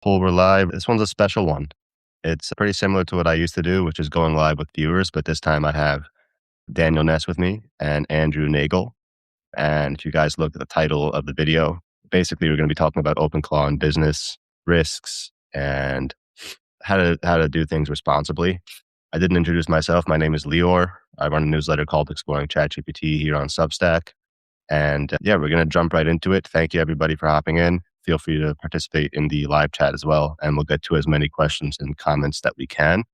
Cool, we're live. This one's a special one. It's pretty similar to what I used to do, which is going live with viewers, but this time I have Daniel Ness with me and Andrew Naegele. And if you guys look at the title of the video, basically we're going to be talking about OpenClaw and business risks and how to do things responsibly. I didn't introduce myself. My name is Leor. I run a newsletter called Exploring ChatGPT here on Substack. And yeah, we're going to jump right into it. Thank you, everybody, for hopping in. Feel free to participate in the live chat as well, and we'll get to as many questions and comments that we can.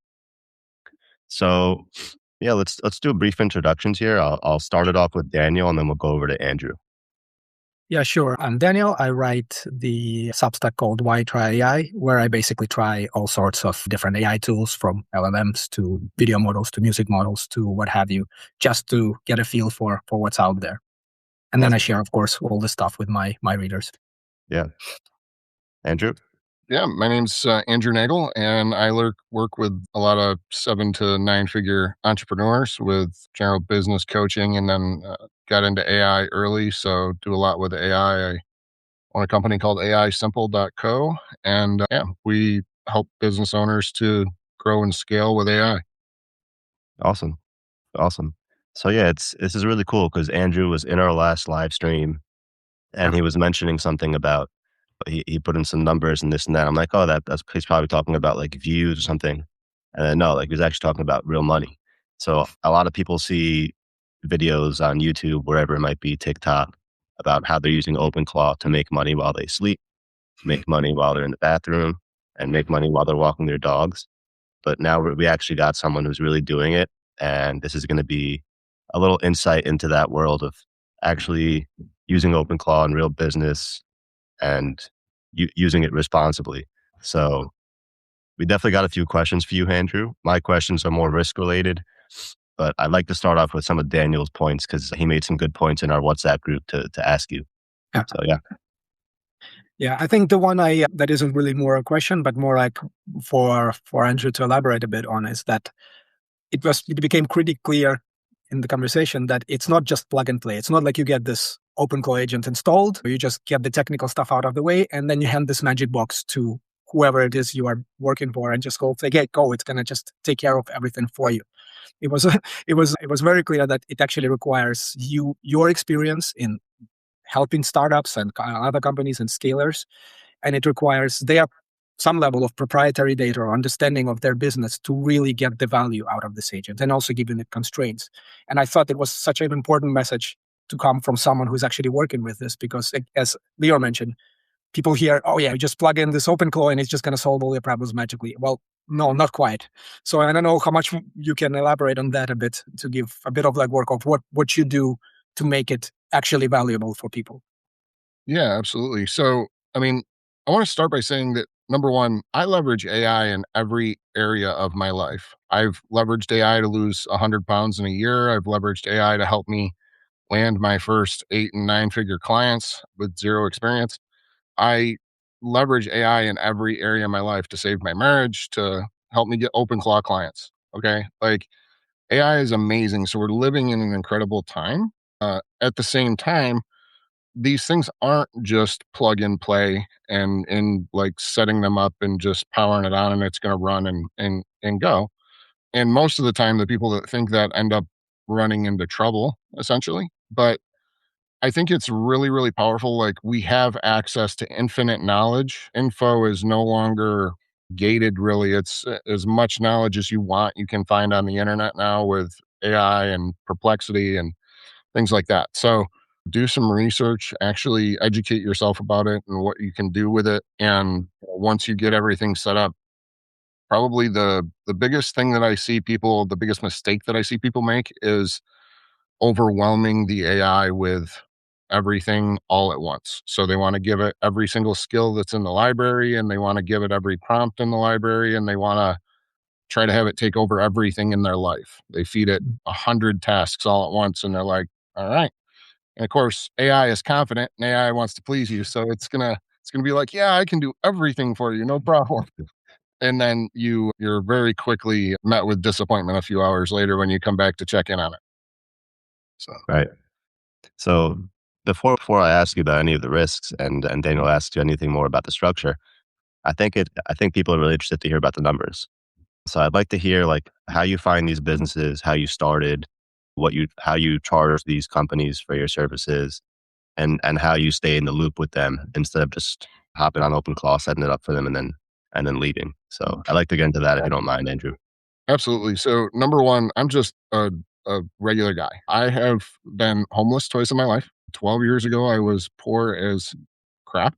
So, yeah, let's do brief introductions here. I'll start it off with Daniel, and then we'll go over to Andrew. Yeah, sure. I'm Daniel. I write the Substack called Why Try AI, where I basically try all sorts of different AI tools, from LLMs to video models to music models to what have you, just to get a feel for what's out there. And then I share, of course, all the stuff with my readers. Yeah, Andrew. Yeah, my name's Andrew Naegele, and I work with a lot of 7 to 9 figure entrepreneurs with general business coaching, and then got into AI early. So do a lot with AI. I own a company called AIsimple.co, and yeah, we help business owners to grow and scale with AI. Awesome. So yeah, this is really cool because Andrew was in our last live stream, and he was mentioning something about he put in some numbers and this and that. I'm like, oh, that's he's probably talking about like views or something. And then no, like he was actually talking about real money. So a lot of people see videos on YouTube, wherever it might be, TikTok, about how they're using OpenClaw to make money while they sleep, make money while they're in the bathroom, and make money while they're walking their dogs. But now we actually got someone who's really doing it. And this is going to be a little insight into that world of actually using OpenClaw in real business and using it responsibly. So we definitely got a few questions for you, Andrew. My questions are more risk related, but I'd like to start off with some of Daniel's points because he made some good points in our WhatsApp group to ask you. Yeah. So yeah. Yeah, I think the one that isn't really more a question, but more like for Andrew to elaborate a bit on, is that it became pretty clear in the conversation that it's not just plug and play. It's not like you get this OpenClaw agent installed, you just get the technical stuff out of the way, and then you hand this magic box to whoever it is you are working for and just go, okay, go, it's going to just take care of everything for you. It was it was very clear that it actually requires your experience in helping startups and other companies and scalers, and it requires some level of proprietary data or understanding of their business to really get the value out of this agent, and also given it constraints. And I thought it was such an important message to come from someone who's actually working with this, because as Leor mentioned, people hear, oh yeah, you just plug in this OpenClaw and it's just going to solve all your problems magically. Well, no, not quite. So I don't know how much you can elaborate on that a bit to give a bit of legwork of what you do to make it actually valuable for people. Yeah, absolutely. So, I mean, I want to start by saying that number one, I leverage AI in every area of my life. I've leveraged AI to lose 100 pounds in a year. I've leveraged AI to help me land my first 8 and 9 figure clients with zero experience. I leverage AI in every area of my life to save my marriage, to help me get OpenClaw clients. Okay. Like, AI is amazing. So we're living in an incredible time. At the same time, these things aren't just plug and play and like setting them up and just powering it on and it's going to run and go. And most of the time, the people that think that end up running into trouble, essentially. But I think it's really, really powerful. Like, we have access to infinite knowledge. Info is no longer gated, really. It's as much knowledge as you want, you can find on the internet now with AI and Perplexity and things like that. So do some research, actually educate yourself about it and what you can do with it. And once you get everything set up, probably the biggest thing that I see people, the biggest mistake that I see people make is overwhelming the AI with everything all at once. So they want to give it every single skill that's in the library, and they want to give it every prompt in the library, and they want to try to have it take over everything in their life. They feed it 100 tasks all at once, and they're like, all right. And of course, AI is confident and AI wants to please you. So it's gonna be like, yeah, I can do everything for you, no problem. And then you're very quickly met with disappointment a few hours later when you come back to check in on it. So Right. So before I ask you about any of the risks and Daniel asked you anything more about the structure, I think people are really interested to hear about the numbers. So I'd like to hear like how you find these businesses, how you started, how you charge these companies for your services, and how you stay in the loop with them instead of just hopping on OpenClaw, setting it up for them, and then leaving. So I'd like to get into that if you don't mind, Andrew. Absolutely. So, number one, I'm just a regular guy. I have been homeless twice in my life. 12 years ago, I was poor as crap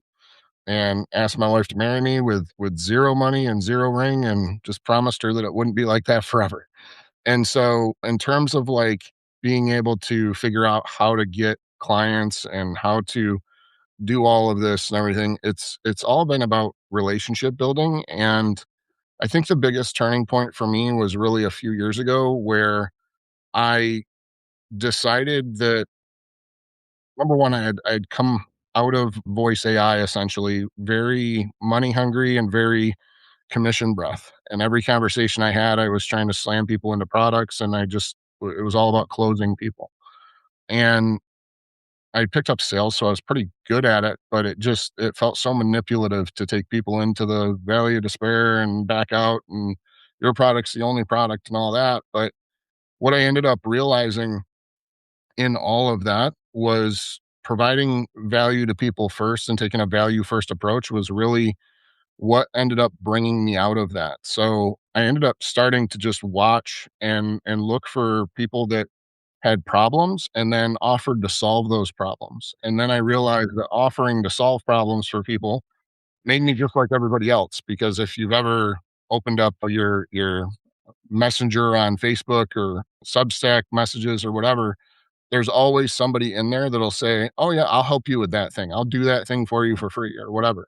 and asked my wife to marry me with zero money and zero ring and just promised her that it wouldn't be like that forever. And so, in terms of like being able to figure out how to get clients and how to do all of this and everything, it's all been about relationship building. And I think the biggest turning point for me was really a few years ago where I decided that number one, I'd come out of voice AI essentially very money hungry and very commission breath. And every conversation I had, I was trying to slam people into products, and it was all about closing people. And I picked up sales, so I was pretty good at it, but it felt so manipulative to take people into the valley of despair and back out and your product's the only product and all that. But what I ended up realizing in all of that was providing value to people first and taking a value first approach was really what ended up bringing me out of that. So I ended up starting to just watch and look for people that had problems and then offered to solve those problems. And then I realized that offering to solve problems for people made me just like everybody else. Because if you've ever opened up your messenger on Facebook or Substack messages or whatever, there's always somebody in there that'll say, "Oh yeah, I'll help you with that thing. I'll do that thing for you for free," or whatever.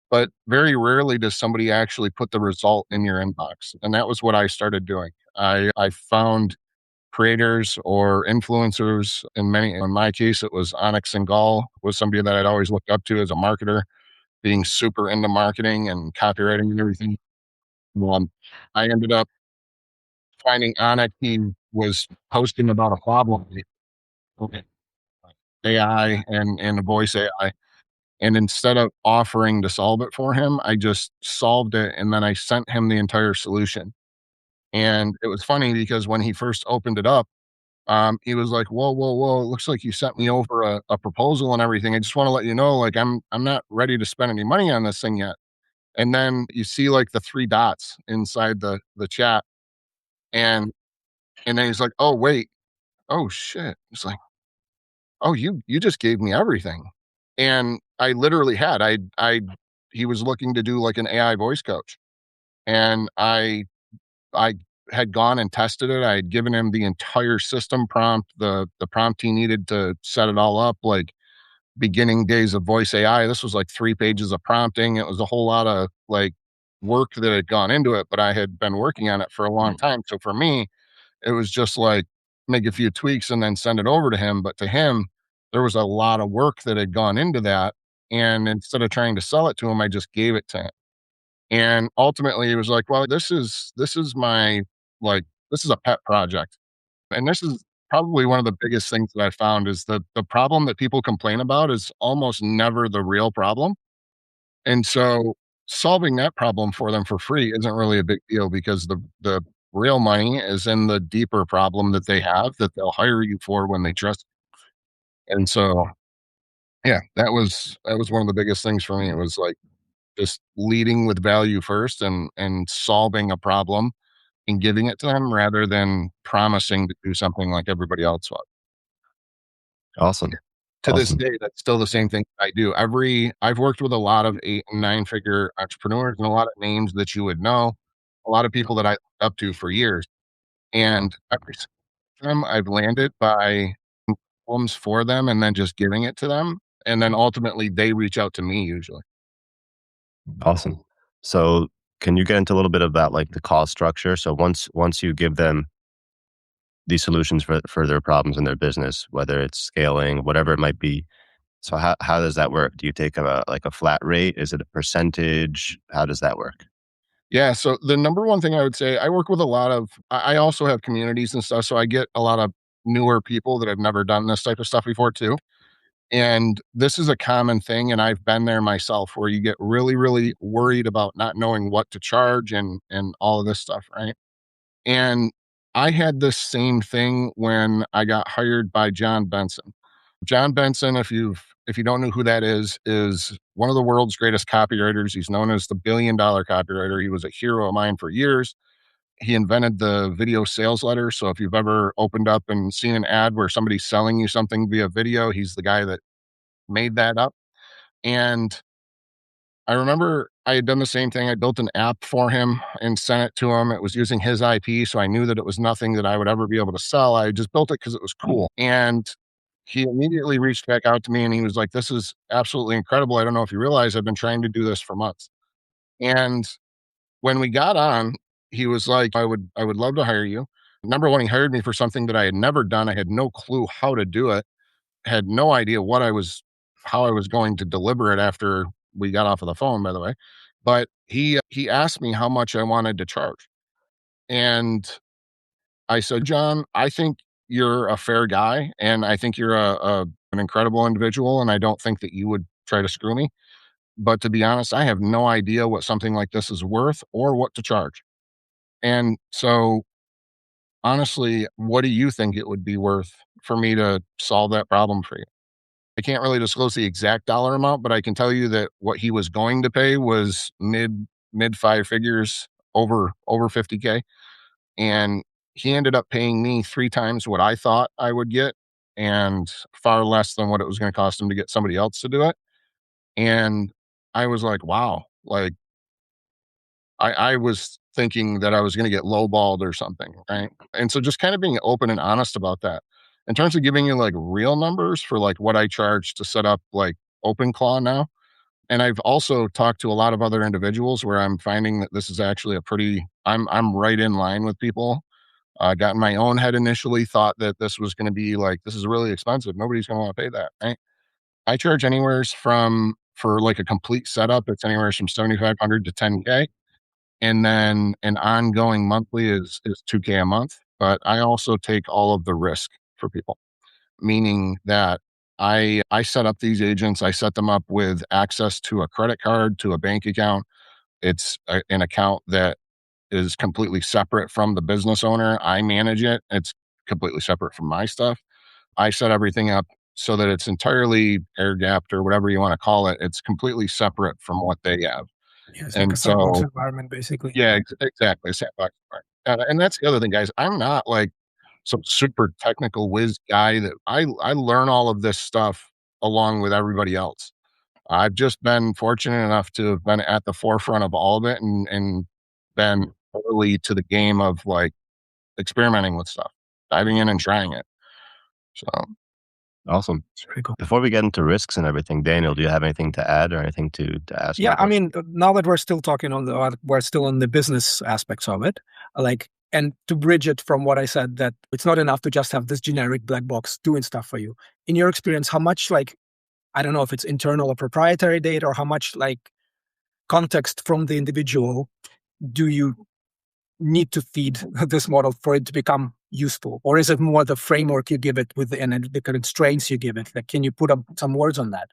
But very rarely does somebody actually put the result in your inbox. And that was what I started doing. I found creators or influencers in my case, it was Onyx and Gall was somebody that I'd always looked up to as a marketer, being super into marketing and copywriting and everything. Well, I ended up finding Onyx. He was posting about a problem with AI and the voice AI. And instead of offering to solve it for him, I just solved it and then I sent him the entire solution. And it was funny because when he first opened it up, he was like, "Whoa, whoa, whoa! It looks like you sent me over a proposal and everything. I just want to let you know, like, I'm not ready to spend any money on this thing yet." And then you see like the three dots inside the chat, and and then he's like, "Oh wait, oh shit!" It's like, "Oh, you just gave me everything," and I literally had I he was looking to do like an AI voice coach, and I had gone and tested it. I had given him the entire system prompt, the prompt he needed to set it all up, like beginning days of voice AI. This was like 3 pages of prompting. It was a whole lot of like work that had gone into it, but I had been working on it for a long time. So for me, it was just like make a few tweaks and then send it over to him. But to him, there was a lot of work that had gone into that. And instead of trying to sell it to him, I just gave it to him. And ultimately, he was like, "Well, this is my like this is a pet project." And this is probably one of the biggest things that I found is the problem that people complain about is almost never the real problem. And so solving that problem for them for free isn't really a big deal because the real money is in the deeper problem that they have that they'll hire you for when they trust. And so yeah, that was one of the biggest things for me. It was like just leading with value first and solving a problem and giving it to them rather than promising to do something like everybody else was. Awesome. To this Awesome. day, that's still the same thing I do. I've worked with a lot of 8 and 9-figure entrepreneurs and a lot of names that you would know, a lot of people that I looked up to for years, and every time I've landed by problems for them and then just giving it to them, and then ultimately they reach out to me usually. Awesome. So can you get into a little bit about like the cost structure? So once you give them these solutions for their problems in their business, whether it's scaling, whatever it might be. So how does that work? Do you take a like a flat rate? Is it a percentage? How does that work? Yeah, so the number one thing I would say, I work with a lot of I also have communities and stuff, so I get a lot of newer people that have never done this type of stuff before too. And this is a common thing, and I've been there myself, where you get really, really worried about not knowing what to charge and all of this stuff, right? And I had this same thing when I got hired by John Benson. John Benson, if you don't know who that is one of the world's greatest copywriters. He's known as the $1 billion copywriter. He was a hero of mine for years. He invented the video sales letter. So if you've ever opened up and seen an ad where somebody's selling you something via video, he's the guy that made that up. And I remember I had done the same thing. I built an app for him and sent it to him. It was using his IP, so I knew that it was nothing that I would ever be able to sell. I just built it because it was cool. And he immediately reached back out to me and he was like, "This is absolutely incredible. I don't know if you realize I've been trying to do this for months." And when we got on, he was like, I would love to hire you." Number one, he hired me for something that I had never done. I had no clue how to do it, had no idea how I was going to deliver it after we got off of the phone, by the way. But he asked me how much I wanted to charge. And I said, "John, I think you're a fair guy and I think you're an incredible individual and I don't think that you would try to screw me. But to be honest, I have no idea what something like this is worth or what to charge. And so honestly, what do you think it would be worth for me to solve that problem for you?" I can't really disclose the exact dollar amount, but I can tell you that what he was going to pay was mid five figures, over 50K. And he ended up paying me 3 times what I thought I would get and far less than what it was going to cost him to get somebody else to do it. And I was like, wow, like I was thinking that I was going to get lowballed or something, right? And so just kind of being open and honest about that. In terms of giving you like real numbers for like what I charge to set up like OpenClaw now, and I've also talked to a lot of other individuals where I'm finding that this is actually a pretty I'm right in line with people. Got in my own head initially, thought that this was going to be like this is really expensive. Nobody's going to want to pay that, right? I charge anywheres from for like a complete setup. It's anywhere from 7,500 to 10K, and then an ongoing monthly is 2K a month. But I also take all of the risk for people, meaning that I set up these agents. I set them up with access to a credit card, to a bank account. It's an account that is completely separate from the business owner. I manage it. It's completely separate from my stuff. I set everything up so that it's entirely air gapped or whatever you want to call it. It's completely separate from what they have. Yeah, it's like a And sandbox so environment, basically. yeah, exactly. Sandbox part. And that's the other thing, guys. I'm not like some super technical whiz guy that I learn all of this stuff along with everybody else. I've just been fortunate enough to have been at the forefront of all of it and been early to the game of like experimenting with stuff, diving in and trying it. So Awesome. It's pretty cool. Before we get into risks and everything, Daniel, do you have anything to add or anything to ask Yeah, about I this? mean, now that we're still talking on we're still on the business aspects of it, like, and to bridge it from what I said, that it's not enough to just have this generic black box doing stuff for you. In your experience, how much, like, I don't know if it's internal or proprietary data, or how much like context from the individual do you need to feed this model for it to become useful? Or is it more the framework you give it with and the constraints you give it? Like, can you put up some words on that?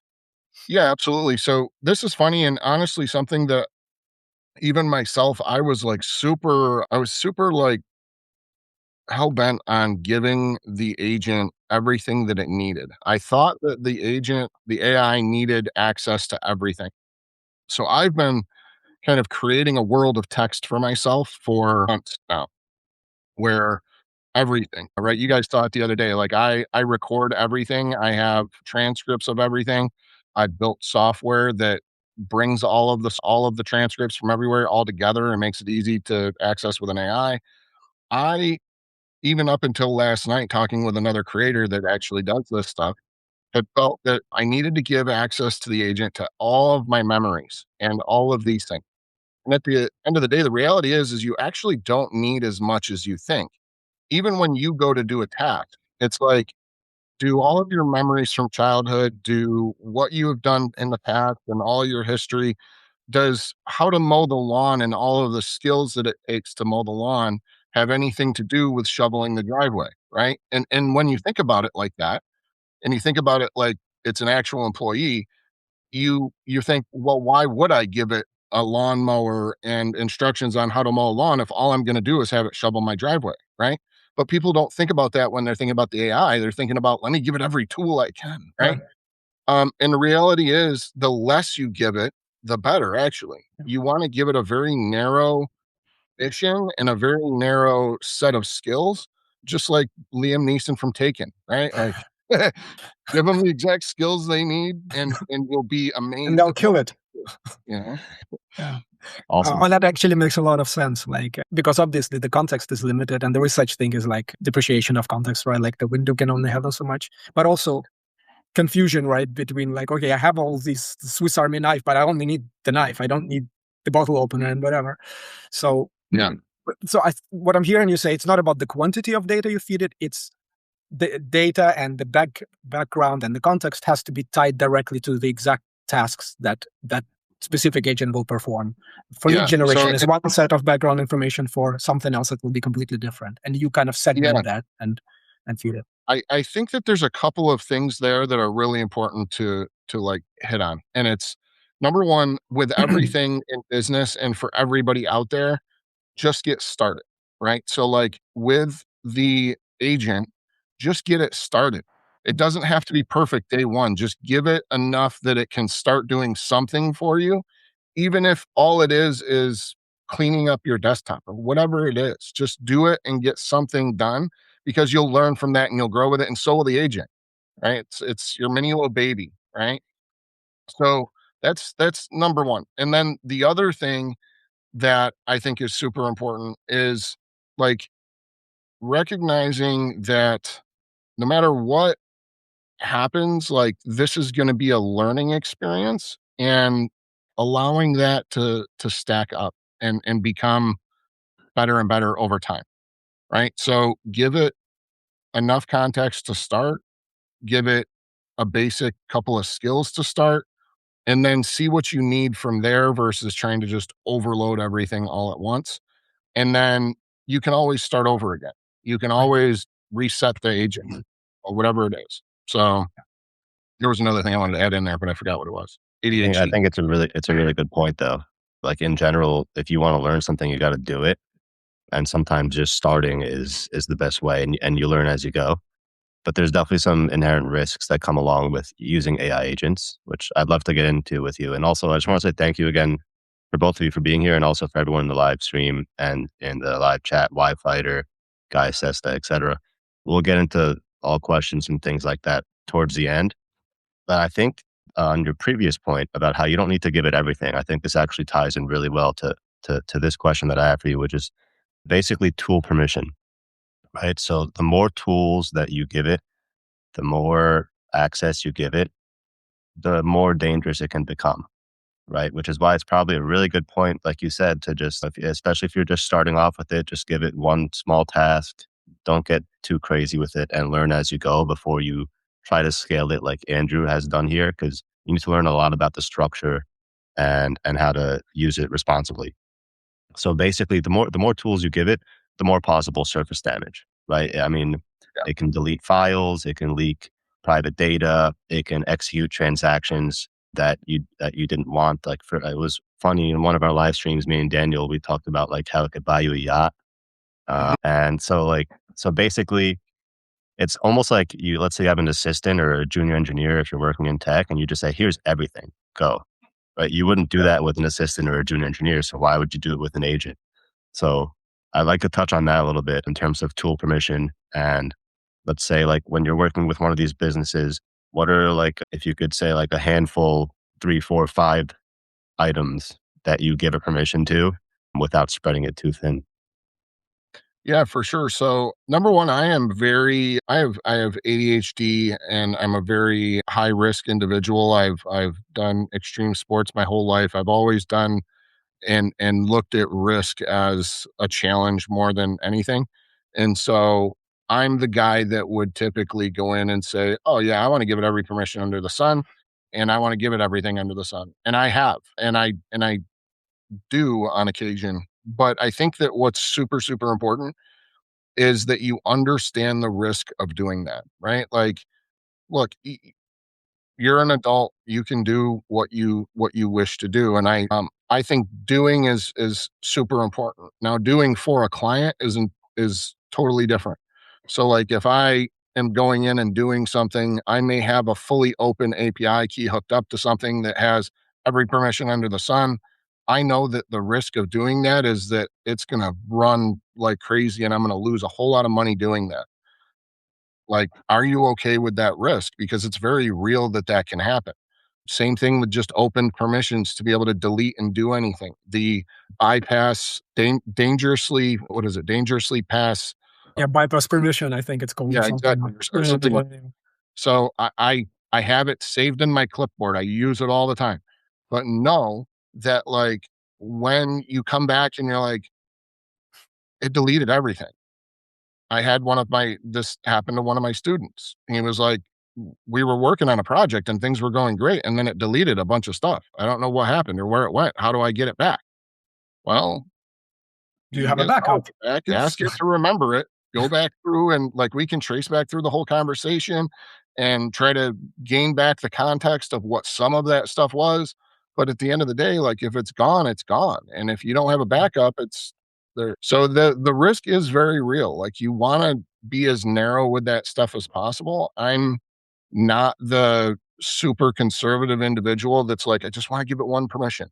yeah, absolutely. So this is funny and honestly something that even myself, I was super like hell bent on giving the agent everything that it needed. I thought that the AI needed access to everything. So I've been kind of creating a world of text for myself for months now where everything, right? You guys saw it the other day. Like I record everything. I have transcripts of everything. I built software that brings all of the transcripts from everywhere all together and makes it easy to access with an AI. I even up until last night talking with another creator that actually does this stuff had felt that I needed to give access to the agent to all of my memories and all of these things. And at the end of the day, the reality is you actually don't need as much as you think. Even when you go to do a task, it's like, do all of your memories from childhood, do what you have done in the past and all your history, does how to mow the lawn and all of the skills that it takes to mow the lawn have anything to do with shoveling the driveway, right? And when you think about it like that, and you think about it like it's an actual employee, you think, well, why would I give it a lawnmower and instructions on how to mow a lawn if all I'm going to do is have it shovel my driveway, right? But people don't think about that when they're thinking about the AI. They're thinking about, let me give it every tool I can, right? Right. And the reality is, the less you give it, the better. Actually, you want to give it a very narrow vision and a very narrow set of skills, just like Liam Neeson from Taken, right? Like, give them the exact skills they need, and you'll be And amazed they'll at what kill it. you know. Yeah. Awesome. And that actually makes a lot of sense. Like, because obviously the context is limited, and there is such thing as like depreciation of context, right? Like the window can only handle so much, but also confusion, right? Between like, okay, I have all these Swiss Army knife, but I only need the knife. I don't need the bottle opener and whatever. So, Yeah, what I'm hearing you say, it's not about the quantity of data you feed it. It's the data and the background and the context has to be tied directly to the exact tasks that specific agent will perform. For lead yeah. So generation is one set of background information, for something else it will be completely different, and you kind of yeah, segment that and feed it. I think that there's a couple of things there that are really important to like hit on, and it's number one, with everything in business and for everybody out there, just get started, right? So, like with the agent, just get it started. It doesn't have to be perfect day one. Just give it enough that it can start doing something for you, even if all it is cleaning up your desktop or whatever it is. Just do it and get something done, because you'll learn from that and you'll grow with it, and so will the agent, right? It's your mini little baby, right? So that's number one. And then the other thing that I think is super important is like recognizing that no matter what happens, like this is going to be a learning experience, and allowing that to stack up and become better and better over time, right? So give it enough context to start, give it a basic couple of skills to start, and then see what you need from there versus trying to just overload everything all at once. And then you can always start over again. You can Right. always reset the agent or whatever it is. So there was another thing I wanted to add in there, but I forgot what it was. I ADHD. think it's a really good point though. Like in general, if you want to learn something, you got to do it. And sometimes just starting is the best way, and you learn as you go. But there's definitely some inherent risks that come along with using AI agents, which I'd love to get into with you. And also, I just want to say thank you again for both of you for being here, and also for everyone in the live stream and in the live chat, Y Fighter, Guy Sesta, etc. We'll get into all questions and things like that towards the end. But I think on your previous point about how you don't need to give it everything, I think this actually ties in really well to this question that I have for you, which is basically tool permission, right? So the more tools that you give it, the more access you give it, the more dangerous it can become, right? Which is why it's probably a really good point, like you said, to just, especially if you're just starting off with it, just give it one small task. Don't get too crazy with it and learn as you go before you try to scale it like Andrew has done here, because you need to learn a lot about the structure and how to use it responsibly. So basically, the more tools you give it, the more possible surface damage, right? I mean, Yeah. it can delete files, it can leak private data, it can execute transactions that you didn't want. Like for it was funny in one of our live streams, me and Daniel, we talked about like how it could buy you a yacht, and so basically, it's almost like you let's say you have an assistant or a junior engineer if you're working in tech, and you just say, "Here's everything, go." Right? You wouldn't do Yeah. that with an assistant or a junior engineer, so why would you do it with an agent? So I'd like to touch on that a little bit in terms of tool permission. And let's say, like, when you're working with one of these businesses, what are, like, if you could say, like, a handful, three, four, five items that you give a permission to without spreading it too thin? Yeah, for sure. So number one, I have ADHD, and I'm a very high risk individual. I've done extreme sports my whole life. I've always done and looked at risk as a challenge more than anything. And so I'm the guy that would typically go in and say, "Oh yeah, I want to give it every permission under the sun, and I want to give it everything under the sun." And I have, and I do on occasion. But I think that what's super super important is that you understand the risk of doing that, right? Like, look, you're an adult. You can do what you wish to do. And I think doing is super important. Now, doing for a client is totally different. So like if I am going in and doing something, I may have a fully open API key hooked up to something that has every permission under the sun. I know that the risk of doing that is that it's going to run like crazy and I'm going to lose a whole lot of money doing that. Like, are you okay with that risk? Because it's very real that that can happen. Same thing with just open permissions to be able to delete and do anything. The bypass, dangerously, what is it? Dangerously pass. Yeah, bypass permission, I think it's called Yeah, something. exactly. Or something like that. So I have it saved in my clipboard. I use it all the time. But know that like when you come back and you're like, it deleted everything. I had this happened to one of my students. He was like, we were working on a project and things were going great. And then it deleted a bunch of stuff. I don't know what happened or where it went. How do I get it back? Well, Do you you have a get help backup? back, It's ask it to remember it, go back through and like we can trace back through the whole conversation and try to gain back the context of what some of that stuff was. But at the end of the day, like if it's gone, it's gone. And if you don't have a backup, it's there. So the risk is very real. Like you want to be as narrow with that stuff as possible. I'm not the super conservative individual that's like, I just want to give it one permission.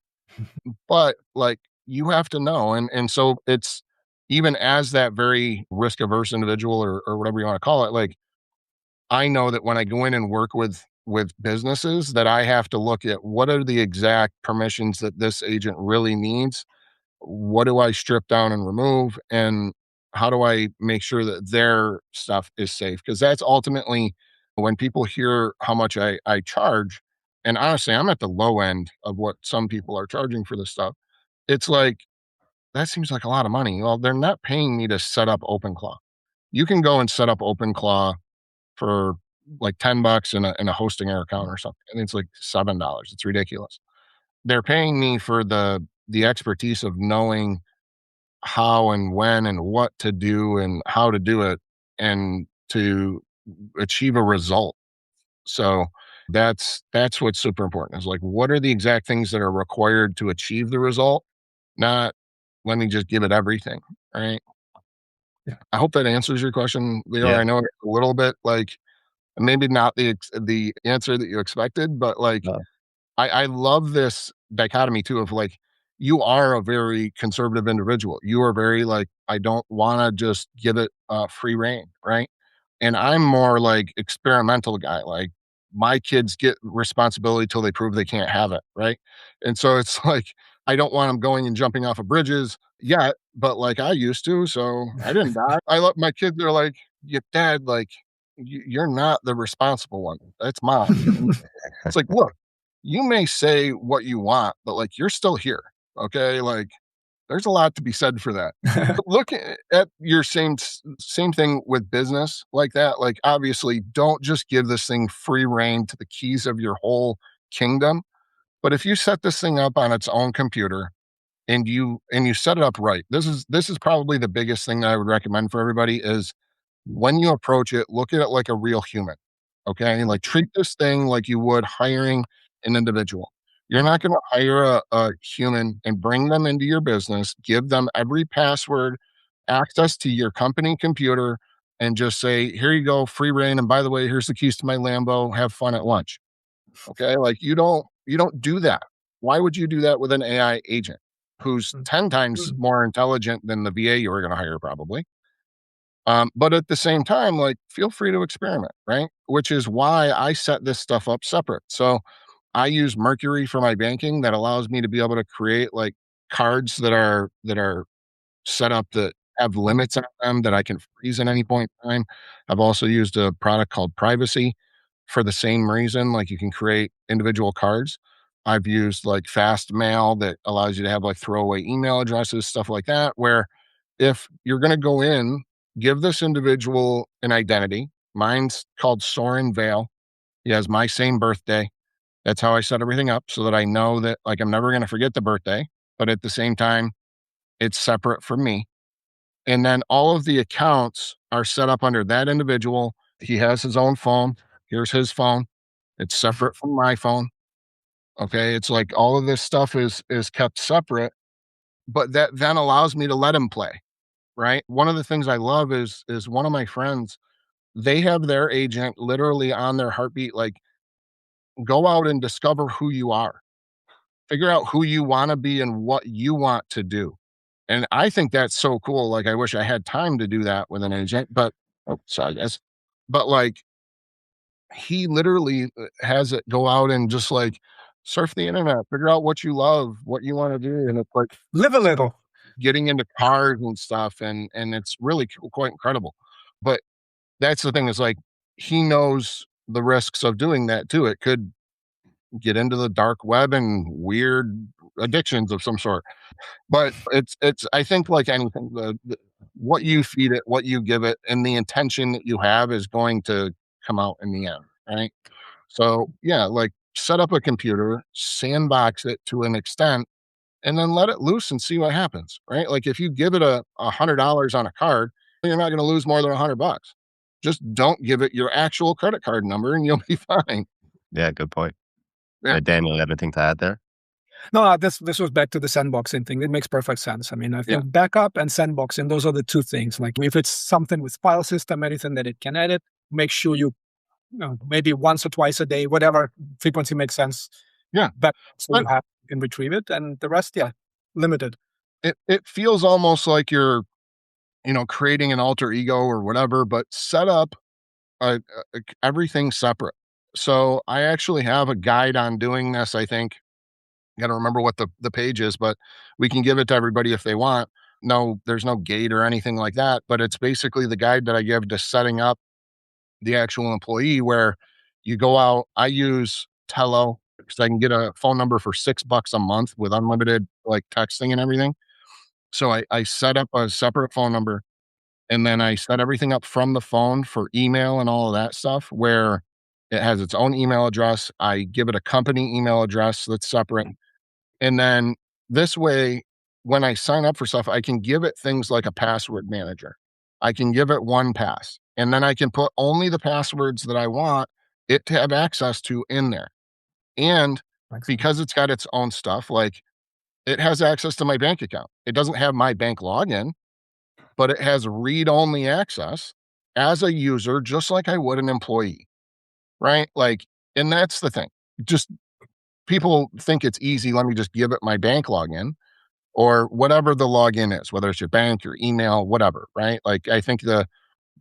But like you have to know. And so it's even as that very risk averse individual or whatever you want to call it, like I know that when I go in and work with businesses that I have to look at what are the exact permissions that this agent really needs. What do I strip down and remove? And how do I make sure that their stuff is safe? Because that's ultimately when people hear how much I charge, and honestly, I'm at the low end of what some people are charging for this stuff. It's like, that seems like a lot of money. Well, they're not paying me to set up OpenClaw. You can go and set up OpenClaw for like $10 in a hosting account or something. And it's like $7. It's ridiculous. They're paying me for the expertise of knowing how and when and what to do and how to do it and to achieve a result. So that's what's super important is like what are the exact things that are required to achieve the result, not let me just give it everything, right? Yeah. I hope that answers your question, Leor. Yeah. I know it's a little bit like maybe not the answer that you expected, but like No. I love this dichotomy too of like you are a very conservative individual. You are very like I don't want to just give it free reign, right? And I'm more like experimental guy. Like my kids get responsibility till they prove they can't have it, right? And so it's like I don't want them going and jumping off of bridges yet, but like I used to, so I didn't die. I love my kids. They're like, "Yeah, Dad, like you're not the responsible one. That's mom." It's like, look, you may say what you want, but like you're still here. Okay. Like there's a lot to be said for that. Look at your same thing with business like that. Like obviously don't just give this thing free reign to the keys of your whole kingdom. But if you set this thing up on its own computer and you set it up right, this is probably the biggest thing that I would recommend for everybody is when you approach it, look at it like a real human. Okay. Like treat this thing like you would hiring an individual. You're not going to hire a human and bring them into your business, give them every password, access to your company computer, and just say, here you go, free reign. And by the way, here's the keys to my Lambo. Have fun at lunch. Okay. Like you don't do that. Why would you do that with an AI agent who's 10 times more intelligent than the VA you were going to hire, probably? But at the same time, like, feel free to experiment, right? Which is why I set this stuff up separate. So I use Mercury for my banking that allows me to be able to create like cards that are set up that have limits on them that I can freeze at any point in time. I've also used a product called Privacy for the same reason. Like you can create individual cards. I've used like Fast Mail that allows you to have like throwaway email addresses, stuff like that, where if you're going to go in, give this individual an identity. Mine's called Soren Vale. He has my same birthday. That's how I set everything up so that I know that like I'm never going to forget the birthday, but at the same time, it's separate from me. And then all of the accounts are set up under that individual. He has his own phone. Here's his phone. It's separate from my phone. Okay. It's like all of this stuff is kept separate, but that then allows me to let him play. Right. One of the things I love is one of my friends, they have their agent literally on their heartbeat, like, go out and discover who you are. Figure out who you want to be and what you want to do. And I think that's so cool. Like, I wish I had time to do that with an agent, but oh, sorry, guys. But like, he literally has it go out and just like surf the internet, figure out what you love, what you want to do. And it's like Live a little. getting into cars and stuff. And it's really quite incredible. But that's the thing is like, he knows the risks of doing that too. It could get into the dark web and weird addictions of some sort. But it's I think like anything, the what you feed it, what you give it, and the intention that you have is going to come out in the end, right? So yeah, like set up a computer, sandbox it to an extent, and then let it loose and see what happens, right? Like if you give it $100 on a card, you're not going to lose more than $100. Just don't give it your actual credit card number, and you'll be fine. Yeah, good point. Yeah, Daniel, you have anything to add there? No, this was back to the sandboxing thing. It makes perfect sense. I mean, I yeah, think backup and sandboxing, those are the two things. Like if it's something with file system, anything that it can edit, make sure you know, maybe once or twice a day, whatever frequency makes sense, yeah. back so But you can retrieve it. And the rest, yeah, limited. it feels almost like you're, creating an alter ego or whatever, but set up everything separate. So I actually have a guide on doing this. I think got to remember what the page is, but we can give it to everybody if they want. No, there's no gate or anything like that, but it's basically the guide that I give to setting up the actual employee where you go out. I use Tello because I can get a phone number for $6 a month with unlimited like texting and everything. So I set up a separate phone number and then I set everything up from the phone for email and all of that stuff where it has its own email address. I give it a company email address that's separate. And then this way, when I sign up for stuff, I can give it things like a password manager. I can give it one pass, and then I can put only the passwords that I want it to have access to in there. And Excellent. because it's got its own stuff, like it has access to my bank account. It doesn't have my bank login, but it has read only access as a user, just like I would an employee, right? Like, and that's the thing. Just people think it's easy. Let me just give it my bank login or whatever the login is, whether it's your bank, your email, whatever, right? Like I think the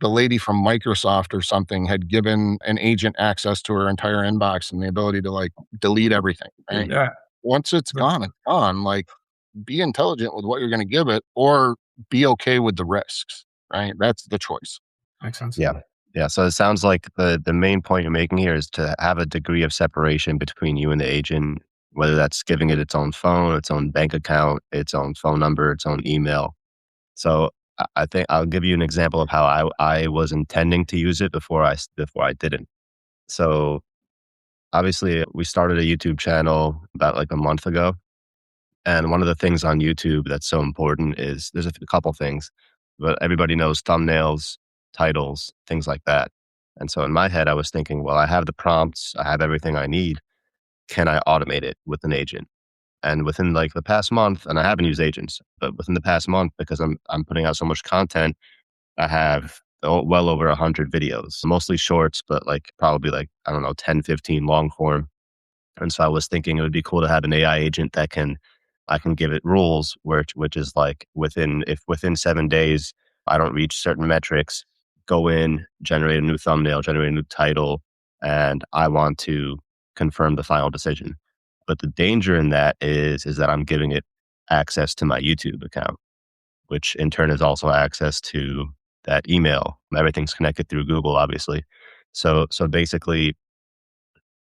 lady from Microsoft or something had given an agent access to her entire inbox and the ability to like delete everything, right? Yeah. Once it's gone, it's gone. Like be intelligent with what you're going to give it or be okay with the risks, right? That's the choice. Makes sense. Yeah. Yeah. So it sounds like the main point you're making here is to have a degree of separation between you and the agent, whether that's giving it its own phone, its own bank account, its own phone number, its own email. So I think I'll give you an example of how I was intending to use it before I didn't. So obviously we started a YouTube channel about like a month ago. And one of the things on YouTube that's so important is there's a couple things, but everybody knows thumbnails, titles, things like that. And so in my head, I was thinking, well, I have the prompts, I have everything I need. Can I automate it with an agent? And within like the past month, and I haven't used agents, but within the past month, because I'm putting out so much content, I have well over 100 videos, mostly shorts, but like probably like, I don't know, 10, 15 long form. And so I was thinking it would be cool to have an AI agent that I can give it rules, which is like if within 7 days I don't reach certain metrics, go in, generate a new thumbnail, generate a new title, and I want to confirm the final decision. But the danger in that is that I'm giving it access to my YouTube account, which in turn is also access to that email. Everything's connected through Google, obviously. So basically,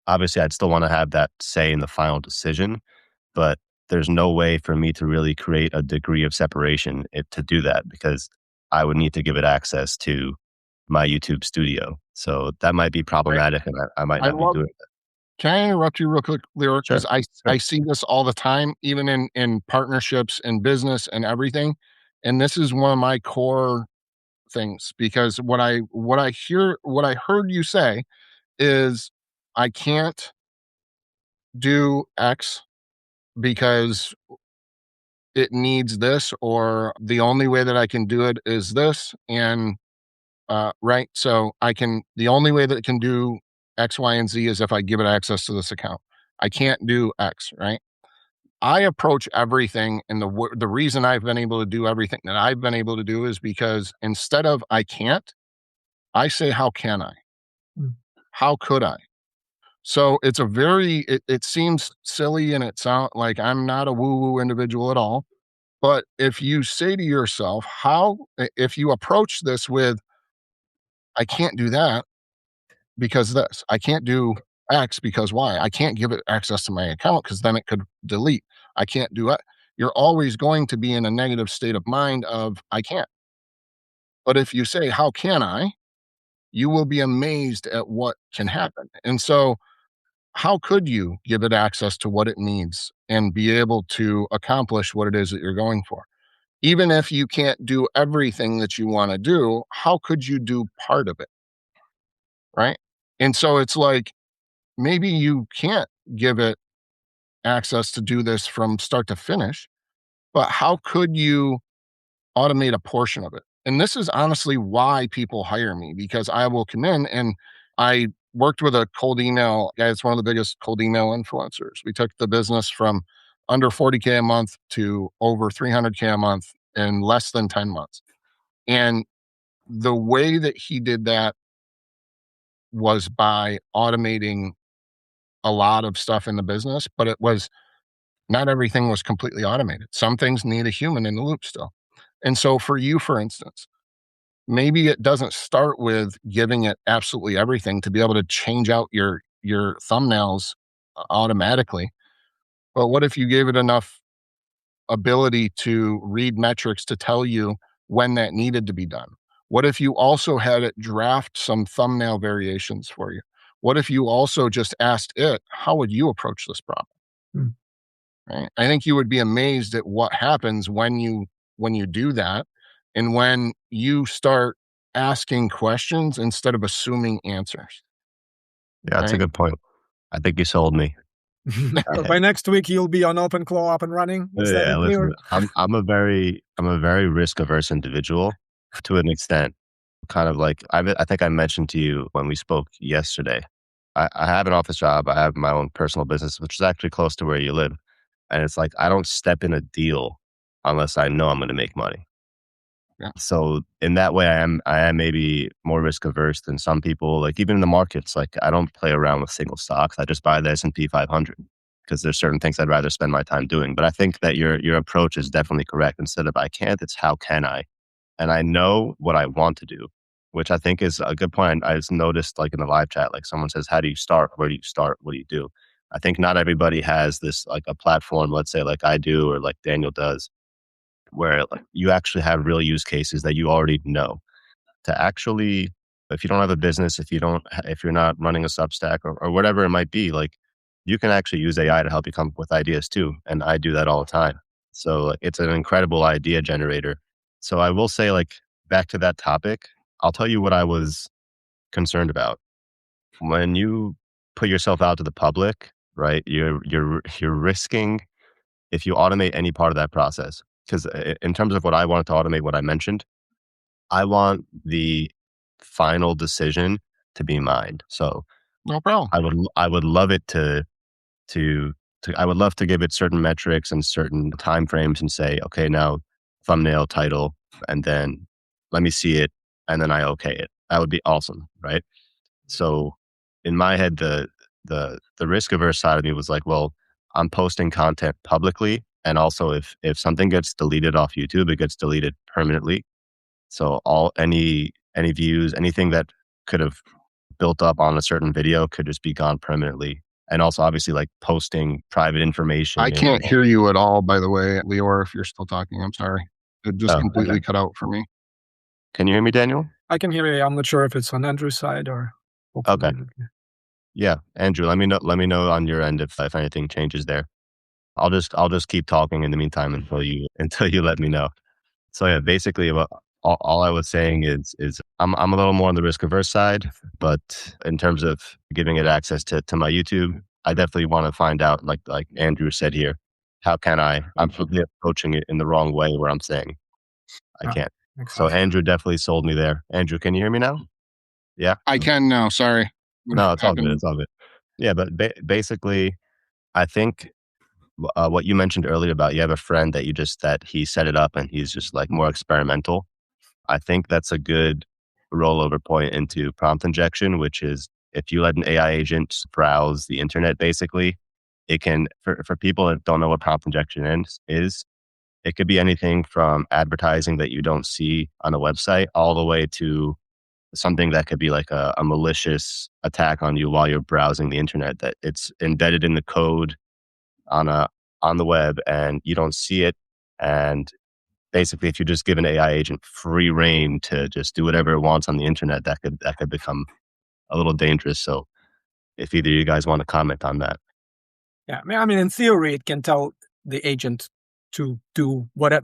obviously, I'd still want to have that say in the final decision, but there's no way for me to really create a degree of separation to do that because I would need to give it access to my YouTube studio. So that might be Right. problematic and I might I not be love doing it. Can I interrupt you real quick, Leor? Because Sure. I Sure. see this all the time, even in partnerships and business and everything. And this is one of my core things because what I heard you say is I can't do X because it needs this, or the only way that I can do it is this. And right. So the only way that it can do X, Y, and Z is if I give it access to this account. I can't do X, right? I approach everything, and the reason I've been able to do everything that I've been able to do is because instead of I can't, I say, how can I? Mm. How could I? So it's it seems silly, and it sounds like I'm not a woo woo individual at all. But if you say to yourself, if you approach this with, I can't do that because this, I can't do X because Y, I can't give it access to my account because then it could delete. I can't do it. You're always going to be in a negative state of mind of, I can't. But if you say, how can I? You will be amazed at what can happen. And so, how could you give it access to what it needs and be able to accomplish what it is that you're going for? Even if you can't do everything that you want to do, how could you do part of it? Right. And so it's like, maybe you can't give it access to do this from start to finish, but how could you automate a portion of it? And this is honestly why people hire me, because I will come in, and I worked with a cold email guy. It's one of the biggest cold email influencers. We took the business from under 40K a month to over 300K a month in less than 10 months. And the way that he did that was by automating a lot of stuff in the business, but not everything was completely automated. Some things need a human in the loop still. And so for you, for instance, maybe it doesn't start with giving it absolutely everything to be able to change out your thumbnails automatically. But what if you gave it enough ability to read metrics to tell you when that needed to be done? What if you also had it draft some thumbnail variations for you? What if you also just asked it, how would you approach this problem? Mm. Right? I think you would be amazed at what happens when you do that, and when you start asking questions instead of assuming answers. Yeah, that's a Right? good point. I think you sold me. So by next week, you'll be on OpenClaw up and running. Is that Yeah, it, Leor? listen, I'm a very risk averse individual to an extent. Kind of like I think I mentioned to you when we spoke yesterday. I have an office job. I have my own personal business, which is actually close to where you live. And it's like I don't step in a deal unless I know I'm going to make money. Yeah. So in that way, I am maybe more risk averse than some people. Like even in the markets, like I don't play around with single stocks. I just buy the S&P 500 because there's certain things I'd rather spend my time doing. But I think that your approach is definitely correct. Instead of I can't, it's how can I? And I know what I want to do, which I think is a good point. I just noticed like in the live chat, like someone says, how do you start? Where do you start? What do you do? I think not everybody has this like a platform, let's say like I do or like Daniel does, where like you actually have real use cases that you already know to actually, if you don't have a business, if you're not running a Substack or whatever it might be, like you can actually use AI to help you come up with ideas too. And I do that all the time. So like, it's an incredible idea generator. So I will say like back to that topic, I'll tell you what I was concerned about. When you put yourself out to the public, right? You're risking if you automate any part of that process. Because in terms of what I wanted to automate, what I mentioned, I want the final decision to be mine. So No problem. I would love it to I would love to give it certain metrics and certain timeframes and say, okay, now thumbnail, title, and then let me see it, and then I okay it. That would be awesome, right? So in my head, the risk averse side of me was like, well, I'm posting content publicly, and also if something gets deleted off YouTube, it gets deleted permanently. So any views, anything that could have built up on a certain video could just be gone permanently. And also obviously like posting private I information. can't hear you at all, by the way, Leor, if you're still talking. I'm sorry. It just Oh, completely okay. cut out for me. Can you hear me, Daniel? I can hear you. I'm not sure if it's on Andrew's side or Okay. hopefully. Yeah. Andrew, let me know on your end if anything changes there. I'll just keep talking in the meantime until you until you let me know. So yeah, basically all I was saying is I'm a little more on the risk averse side, but in terms of giving it access to my YouTube, I definitely want to find out, like Andrew said here, how can I'm probably approaching it in the wrong way where I'm saying I Yeah, can't. makes So sense. Andrew definitely sold me there. Andrew, can you hear me now? Yeah. I can now. Sorry. What No, it's all good. happened? It's all good. Yeah, but basically, I think what you mentioned earlier about you have a friend that he set it up and he's just like more experimental. I think that's a good rollover point into prompt injection, which is if you let an AI agent browse the internet, basically, it can, for people that don't know what prompt injection is, it could be anything from advertising that you don't see on a website all the way to something that could be like a malicious attack on you while you're browsing the internet, that it's embedded in the code on a on the web and you don't see it. And basically, if you just give an AI agent free reign to just do whatever it wants on the internet, that could become a little dangerous. So if either of you guys want to comment on that. Yeah, I mean, in theory, it can tell the agent to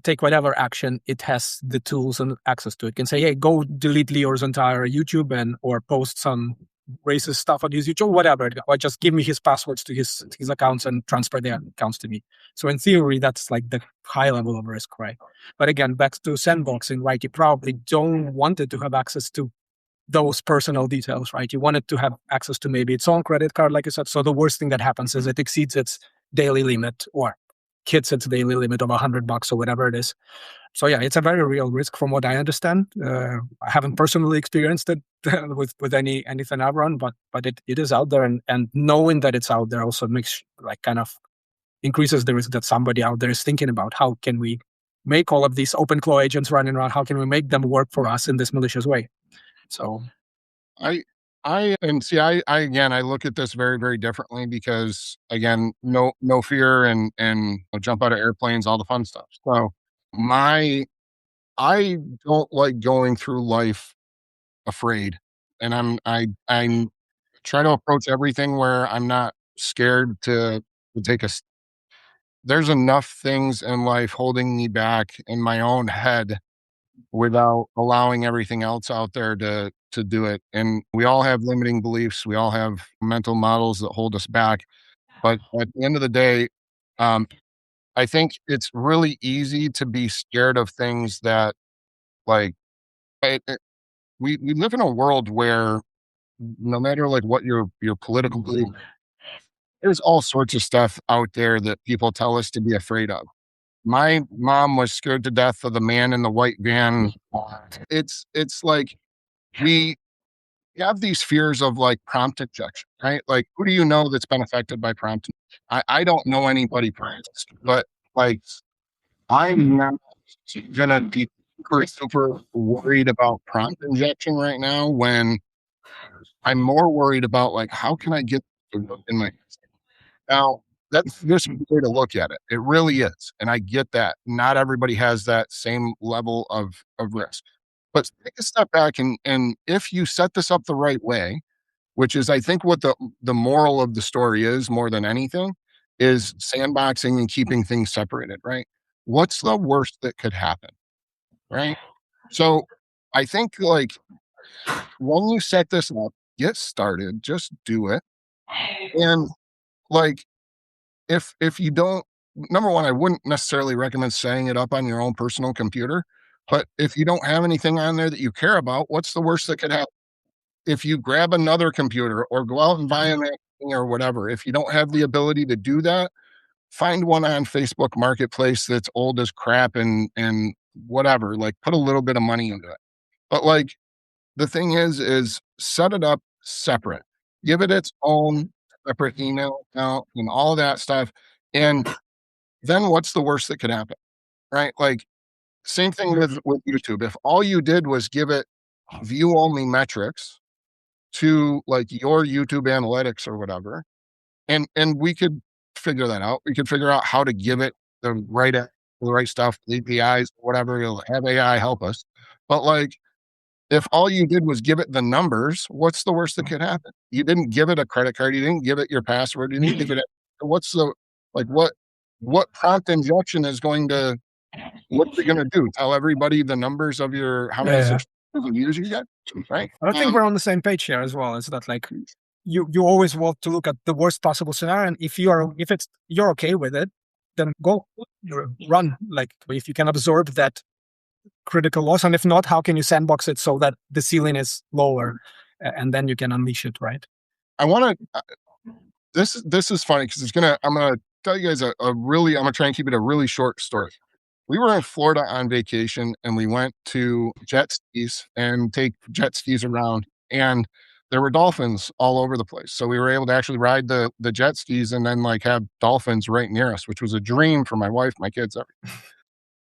take whatever action it has the tools and access to. It can say, "Hey, go delete Leor's entire YouTube or post some racist stuff on his YouTube, whatever, or just give me his passwords to his accounts and transfer their accounts to me." So in theory, that's like the high level of risk, right? But again, back to sandboxing, right? You probably don't want it to have access to those personal details, right? You want it to have access to maybe its own credit card, like you said. So the worst thing that happens is it exceeds its daily limit or hits its daily limit of $100 or whatever it is. So yeah, it's a very real risk from what I understand. I haven't personally experienced it with anything I've run, but it is out there, and knowing that it's out there also makes like kind of increases the risk that somebody out there is thinking about how can we make all of these OpenClaw agents running around, how can we make them work for us in this malicious way. So I and see, I again, I look at this very, very differently because again, no fear and jump out of airplanes, all the fun stuff. So my I don't like going through life afraid, and I'm try to approach everything where I'm not scared to take a. There's enough things in life holding me back in my own head without allowing everything else out there to do it. And we all have limiting beliefs. We all have mental models that hold us back. But at the end of the day, um, I think it's really easy to be scared of things that like we live in a world where no matter like what your political belief, there's all sorts of stuff out there that people tell us to be afraid of. My mom was scared to death of the man in the white van. It's like we have these fears of like prompt injection, right? Like, who do you know that's been affected by prompt? I don't know anybody, but like, I'm not gonna be super worried about prompt injection right now when I'm more worried about like, how can I get in my now, that's just a way to look at it. It really is, and I get that. Not everybody has that same level of risk. But take a step back and if you set this up the right way, which is I think what the moral of the story is more than anything, is sandboxing and keeping things separated, right? What's the worst that could happen, right? So I think like when you set this up, get started, just do it. And like if you don't, number one, I wouldn't necessarily recommend setting it up on your own personal computer. But if you don't have anything on there that you care about, what's the worst that could happen? If you grab another computer or go out and buy a Mac or whatever, if you don't have the ability to do that, find one on Facebook Marketplace that's old as crap and whatever. Like put a little bit of money into it. But like the thing is set it up separate. Give it its own separate email account and all that stuff. And then what's the worst that could happen? Right? Like same thing with YouTube. If all you did was give it view only metrics to like your YouTube analytics or whatever, and we could figure that out. We could figure out how to give it the right stuff, the APIs, whatever. You'll have AI help us. But like if all you did was give it the numbers, what's the worst that could happen? You didn't give it a credit card. You didn't give it your password. You didn't give it. What's the like? What prompt injection is going to What's it gonna do? Tell everybody the numbers of your how many Yeah. subscribers and views you get, right? I think we're on the same page here as well. Is that like you always want to look at the worst possible scenario, and if you're okay with it, then go run. Like if you can absorb that critical loss, and if not, how can you sandbox it so that the ceiling is lower, and then you can unleash it, right? I want to. This is funny because I'm gonna tell you guys I'm gonna try and keep it a really short story. We were in Florida on vacation and we went to jet skis and take jet skis around, and there were dolphins all over the place. So we were able to actually ride the jet skis and then like have dolphins right near us, which was a dream for my wife, my kids, everything.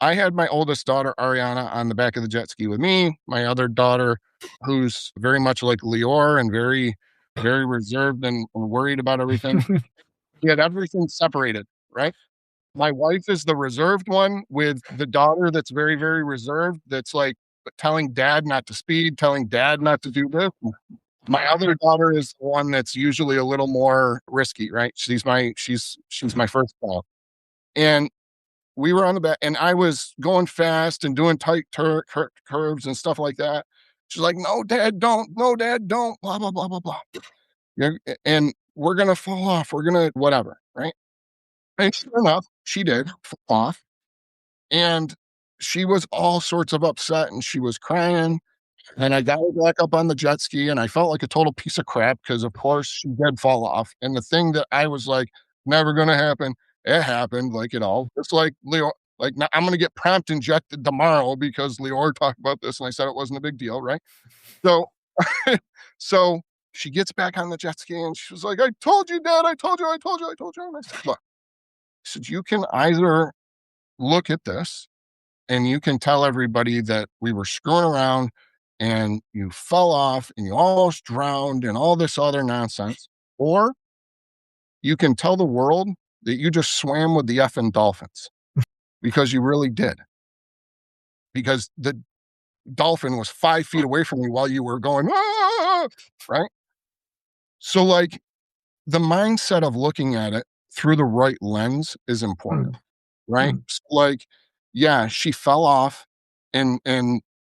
I had my oldest daughter, Ariana, on the back of the jet ski with me. My other daughter, who's very much like Leor and very, very reserved and worried about everything. We had everything separated, right? My wife is the reserved one with the daughter that's very, very reserved, that's like telling dad not to speed, telling dad not to do this. My other daughter is the one that's usually a little more risky, right? She's my first child. And we were on the back, and I was going fast and doing tight curves and stuff like that. She's like, "No, dad, don't. No, dad, don't." Blah blah blah blah blah. Yeah, and we're gonna fall off. We're gonna whatever, right? And sure enough, she did fall off, and she was all sorts of upset, and she was crying. And I got her back up on the jet ski, and I felt like a total piece of crap because, of course, she did fall off. And the thing that I was like, never going to happen, it happened. Like it all. It's like Leo. Like now I'm going to get prompt injected tomorrow because Leor talked about this, and I said it wasn't a big deal, right? So, so she gets back on the jet ski, and she was like, "I told you, Dad. I told you. I told you. I told you." And I said, "Look," I said, "you can either look at this and you can tell everybody that we were screwing around and you fell off and you almost drowned and all this other nonsense, or you can tell the world that you just swam with the effing dolphins because you really did. Because the dolphin was 5 feet away from you while you were going, ah, right?" So, like, the mindset of looking at it through the right lens is important. Right? Mm. So, like, yeah, she fell off and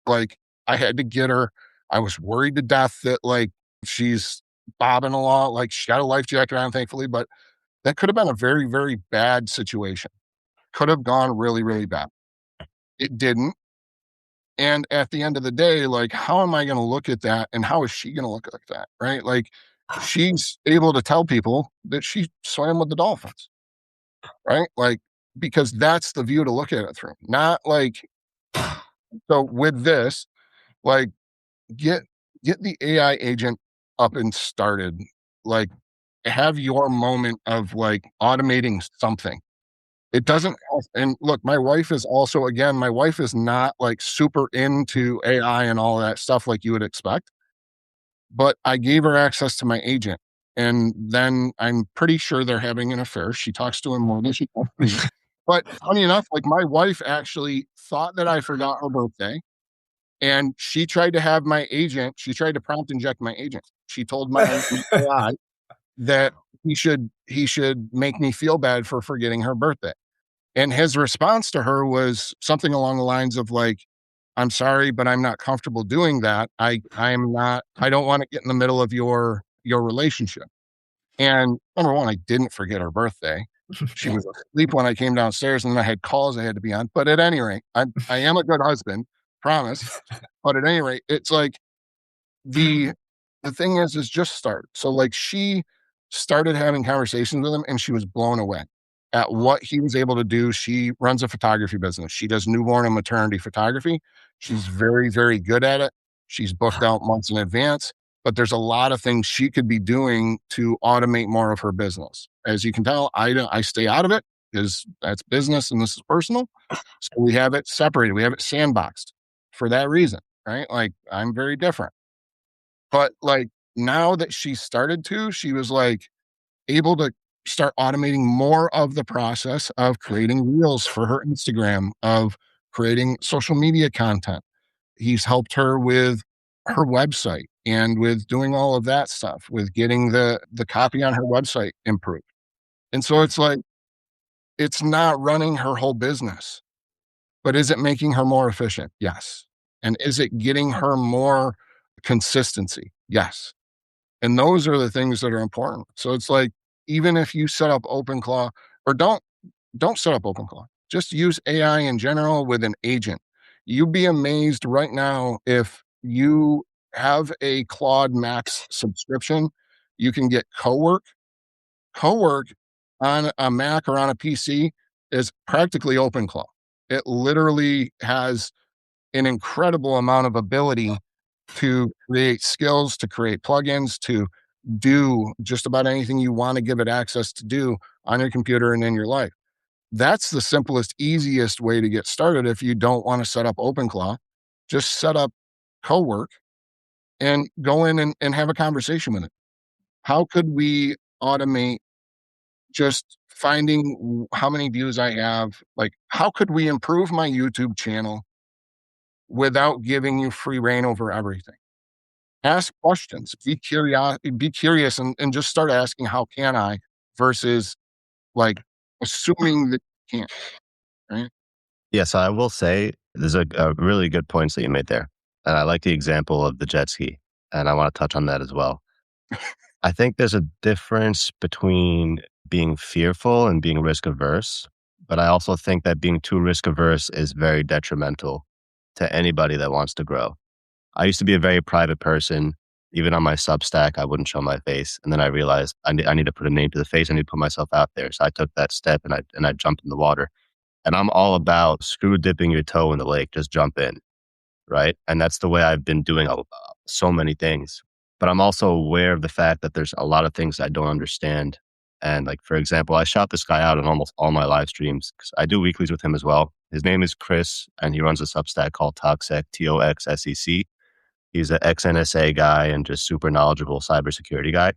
like I had to get her. I was worried to death that like she's bobbing along, like she got a life jacket on, thankfully, but that could have been a very, very bad situation. Could have gone really, really bad. It didn't. And at the end of the day, like, how am I going to look at that? And how is she going to look at that? Right? Like, she's able to tell people that she swam with the dolphins, right? Like, because that's the view to look at it through. Not like, so with this, like get get the AI agent up and started. Like have your moment of like automating something. It doesn't and look, my wife is also again, my wife is not like super into AI and all that stuff like you would expect, but I gave her access to my agent. And then I'm pretty sure they're having an affair. She talks to him more than she talks to me. But funny enough, like my wife actually thought that I forgot her birthday. And she tried to have my agent, she tried to prompt inject my agent. She told my AI that he should make me feel bad for forgetting her birthday. And his response to her was something along the lines of like, "I'm sorry, but I'm not comfortable doing that. I don't want to get in the middle of your relationship." And number one, I didn't forget her birthday. She was asleep when I came downstairs and I had calls I had to be on. But at any rate, I am a good husband, promise. But at any rate, it's like the the thing is just start. So like she started having conversations with him and she was blown away at what he was able to do. She runs a photography business. She does newborn and maternity photography. She's very, very good at it. She's booked out months in advance, but there's a lot of things she could be doing to automate more of her business. As you can tell, I stay out of it because that's business and this is personal. So we have it separated. We have it sandboxed for that reason, right? Like I'm very different. But like now that she started to, she was like able to start automating more of the process of creating reels for her Instagram, of creating social media content. He's helped her with her website and with doing all of that stuff, with getting the copy on her website improved. And so it's like it's not running her whole business. But is it making her more efficient? Yes. And is it getting her more consistency? Yes. And those are the things that are important. So it's like, even if you set up OpenClaw, or don't set up OpenClaw, just use AI in general with an agent. You'd be amazed right now, if you have a Claude Max subscription, you can get Cowork on a Mac or on a PC is practically OpenClaw. It literally has an incredible amount of ability to create skills, to create plugins, to do just about anything you want to give it access to do on your computer and in your life. That's the simplest, easiest way to get started. If you don't want to set up OpenClaw, just set up Cowork and go in and have a conversation with it. How could we automate just finding how many views I have? Like, how could we improve my YouTube channel without giving you free reign over everything? Ask questions, be curious, and just start asking, how can I, versus like assuming that you can't, right? Yes, I will say there's a really good points that you made there. And I like the example of the jet ski. And I want to touch on that as well. I think there's a difference between being fearful and being risk averse. But I also think that being too risk averse is very detrimental to anybody that wants to grow. I used to be a very private person. Even on my Substack, I wouldn't show my face. And then I realized I need to put a name to the face. I need to put myself out there. So I took that step and I jumped in the water. And I'm all about screw dipping your toe in the lake, just jump in, right? And that's the way I've been doing so many things. But I'm also aware of the fact that there's a lot of things I don't understand. And like, for example, I shout this guy out on almost all my live streams because I do weeklies with him as well. His name is Chris, and he runs a Substack called Toxec, Toxsec. He's an ex-NSA guy and just super knowledgeable cybersecurity guy.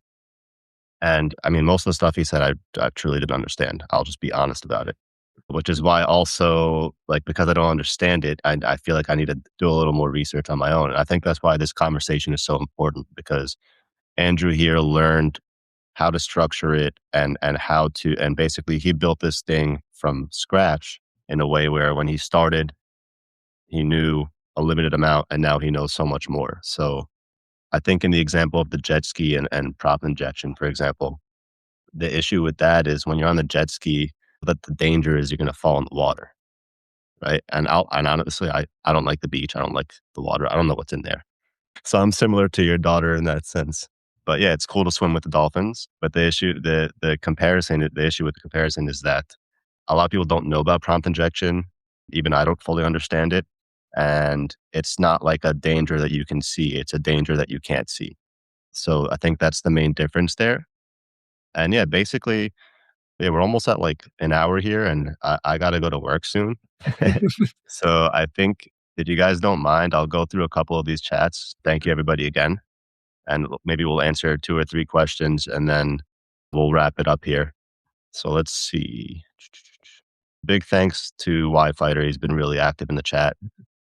And I mean, most of the stuff he said, I truly didn't understand. I'll just be honest about it, which is why also, like, because I don't understand it, I feel like I need to do a little more research on my own. And I think that's why this conversation is so important, because Andrew here learned how to structure it and how to, and basically he built this thing from scratch in a way where when he started, he knew a limited amount and now he knows so much more. So I think in the example of the jet ski and prop injection, for example, the issue with that is when you're on the jet ski, that the danger is you're going to fall in the water, right? And honestly, I don't like the beach. I don't like the water. I don't know what's in there. So I'm similar to your daughter in that sense. But yeah, it's cool to swim with the dolphins. But the issue, the issue with the comparison is that a lot of people don't know about prompt injection. Even I don't fully understand it. And it's not like a danger that you can see. It's a danger that you can't see. So I think that's the main difference there. And yeah, basically, yeah, we're almost at like an hour here, and I got to go to work soon. So I think if you guys don't mind, I'll go through a couple of these chats. Thank you, everybody, again. And maybe we'll answer 2 or 3 questions, and then we'll wrap it up here. So let's see. Big thanks to Y-Fighter. He's been really active in the chat.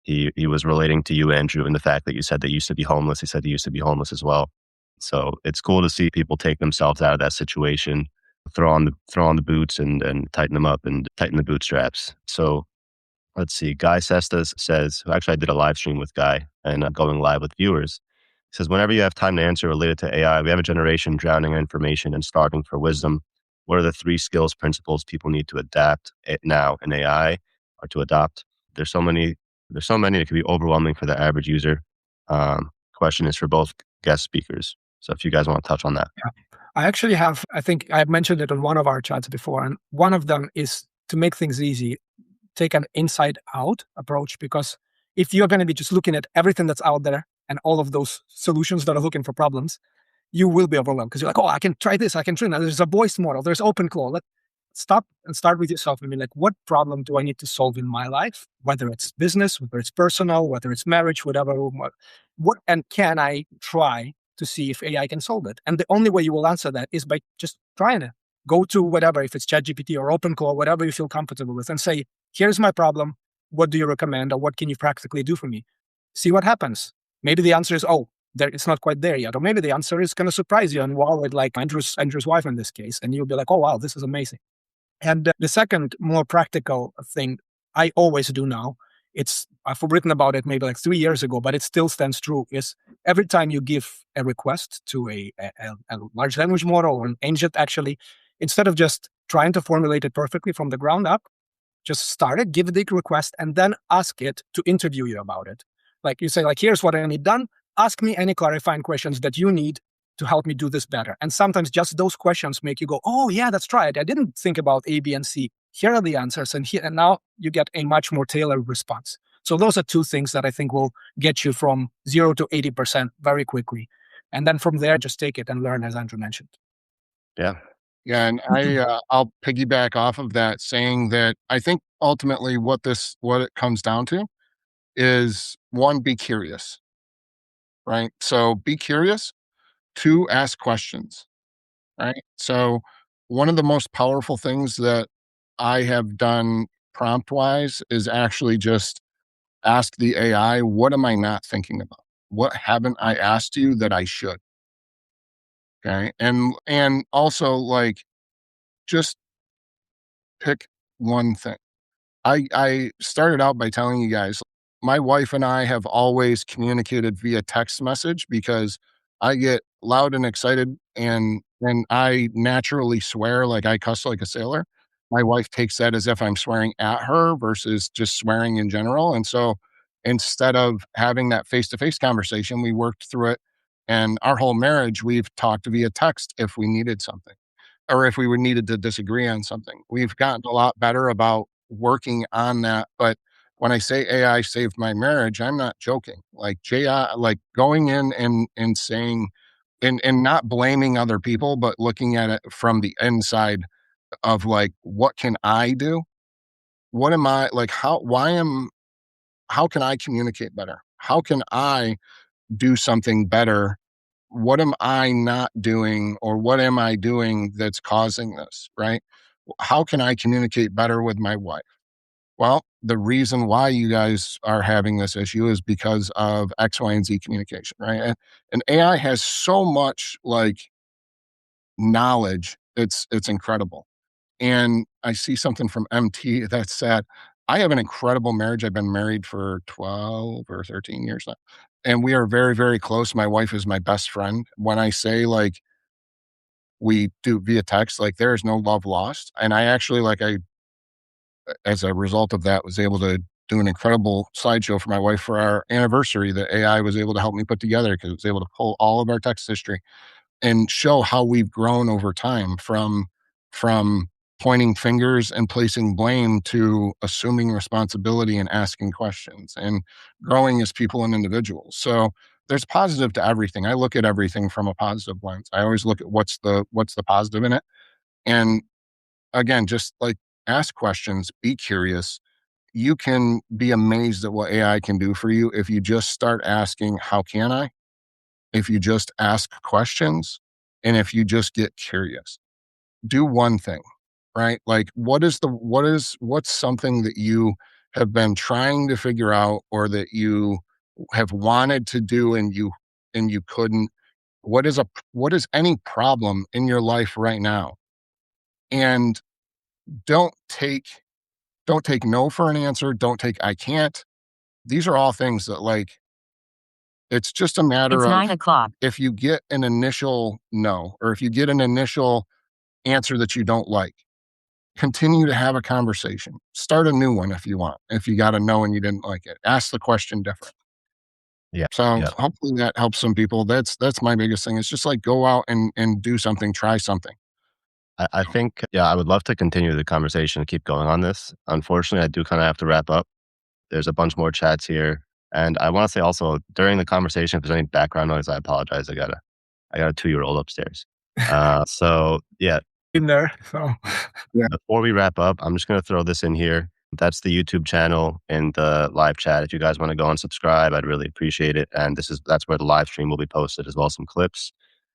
He was relating to you, Andrew, and the fact that you said that you used to be homeless. He said he used to be homeless as well. So it's cool to see people take themselves out of that situation, throw on the boots and tighten them up and tighten the bootstraps. So let's see. Guy Sestas says, actually I did a live stream with Guy and going live with viewers. He says, whenever you have time to answer related to AI, we have a generation drowning in information and starving for wisdom. What are the 3 skills principles people need to adapt it now in AI or to adopt? There's so many it can be overwhelming for the average user. Question is for both guest speakers. So if you guys want to touch on that. Yeah. I actually have, I think I've mentioned it on one of our chats before, and one of them is to make things easy, take an inside out approach, because if you're going to be just looking at everything that's out there and all of those solutions that are looking for problems, you will be overwhelmed because you're like, oh, I can try this, I can try that. There's a voice model, there's OpenClaw. Let's stop and start with yourself and be like, what problem do I need to solve in my life? Whether it's business, whether it's personal, whether it's marriage, whatever. What and can I try to see if AI can solve it? And the only way you will answer that is by just trying it. Go to whatever, if it's ChatGPT or OpenClaw, whatever you feel comfortable with, and say, here's my problem. What do you recommend, or what can you practically do for me? See what happens. Maybe the answer is, oh, it's not quite there yet. Or maybe the answer is going to surprise you and wow it, like Andrew's wife in this case. And you'll be like, oh, wow, this is amazing. And the second more practical thing I always do now, I've written about it maybe like 3 years ago, but it still stands true, is every time you give a request to a large language model or an agent, actually, instead of just trying to formulate it perfectly from the ground up, just start it, give the request, and then ask it to interview you about it. Like you say, like, here's what I need done. Ask me any clarifying questions that you need to help me do this better. And sometimes just those questions make you go, oh yeah, that's right. I didn't think about A, B, and C. Here are the answers. And now you get a much more tailored response. So those are two things that I think will get you from 0 to 80% very quickly. And then from there, just take it and learn, as Andrew mentioned. Yeah. Yeah, and I'll piggyback off of that, saying that I think ultimately what it comes down to is, one, be curious, right? So be curious. Two, ask questions, right? So one of the most powerful things that I have done prompt wise is actually just ask the AI, what am I not thinking about? What haven't I asked you that I should? Okay. And also, like, just pick one thing. I started out by telling you guys, my wife and I have always communicated via text message because I get loud and excited, and I naturally swear, like I cuss like a sailor. My wife takes that as if I'm swearing at her versus just swearing in general. And so instead of having that face-to-face conversation, we worked through it. And our whole marriage, we've talked via text if we needed something or if we were needed to disagree on something. We've gotten a lot better about working on that. But when I say AI saved my marriage, I'm not joking. Like JI, like going in and saying and not blaming other people, but looking at it from the inside of, like, what can I do? What am I like? How can I communicate better? How can I do something better? What am I not doing, or what am I doing that's causing this, right? How can I communicate better with my wife? Well, the reason why you guys are having this issue is because of X, Y, and Z communication, right? And AI has so much, like, knowledge. It's incredible. And I see something from MT that said, I have an incredible marriage. I've been married for 12 or 13 years now. And we are very, very close. My wife is my best friend. When I say, like, we do via text, like, there is no love lost. And I actually, like, as a result of that, was able to do an incredible slideshow for my wife for our anniversary that AI was able to help me put together, because it was able to pull all of our text history and show how we've grown over time from pointing fingers and placing blame to assuming responsibility and asking questions and growing as people and individuals. So there's positive to everything. I look at everything from a positive lens. I always look at what's the positive in it. And again, just, like, ask questions, be curious. You can be amazed at what AI can do for you if you just start asking, how can I? If you just ask questions, and if you just get curious. Do one thing, right? Like, what's something that you have been trying to figure out, or that you have wanted to do and you couldn't? What is any problem in your life right now? And don't take don't take no for an answer, don't take I can't. These are all things that, like, it's just a matter It's of, 9 o'clock. if you get an initial no, or if you get an initial answer that you don't like, continue to have a conversation. Start a new one if you want. If you got a no and you didn't like it, ask the question different. Yeah. So Yeah. hopefully that helps some people. That's my biggest thing. It's just, like, go out and do something, try something. I think, yeah, I would love to continue the conversation and keep going on this. Unfortunately, I do kind of have to wrap up. There's a bunch more chats here. And I want to say also, during the conversation, if there's any background noise, I apologize. I got a 2-year-old upstairs. So yeah, In there. So before we wrap up, I'm just going to throw this in here. That's the YouTube channel in the live chat. If you guys want to go and subscribe, I'd really appreciate it. And that's where the live stream will be posted, as well as some clips.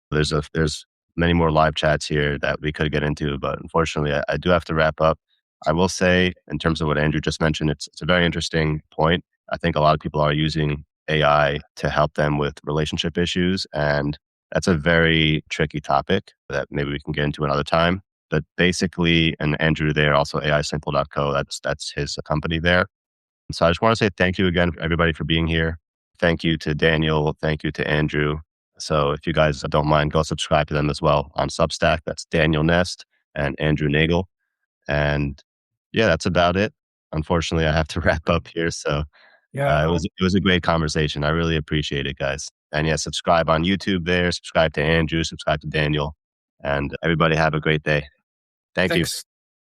There's many more live chats here that we could get into, but unfortunately, I do have to wrap up. I will say, in terms of what Andrew just mentioned, it's a very interesting point. I think a lot of people are using AI to help them with relationship issues, and that's a very tricky topic that maybe we can get into another time. But basically, and Andrew there, also aisimple.co, that's his company there. And so I just want to say thank you again, everybody, for being here. Thank you to Daniel. Thank you to Andrew. So if you guys don't mind, go subscribe to them as well on Substack. That's Daniel Nest and Andrew Naegele. And yeah, that's about it. Unfortunately, I have to wrap up here. So Yeah. it was a great conversation. I really appreciate it, guys. And yeah, subscribe on YouTube there. Subscribe to Andrew. Subscribe to Daniel. And everybody have a great day. Thank you. Thanks.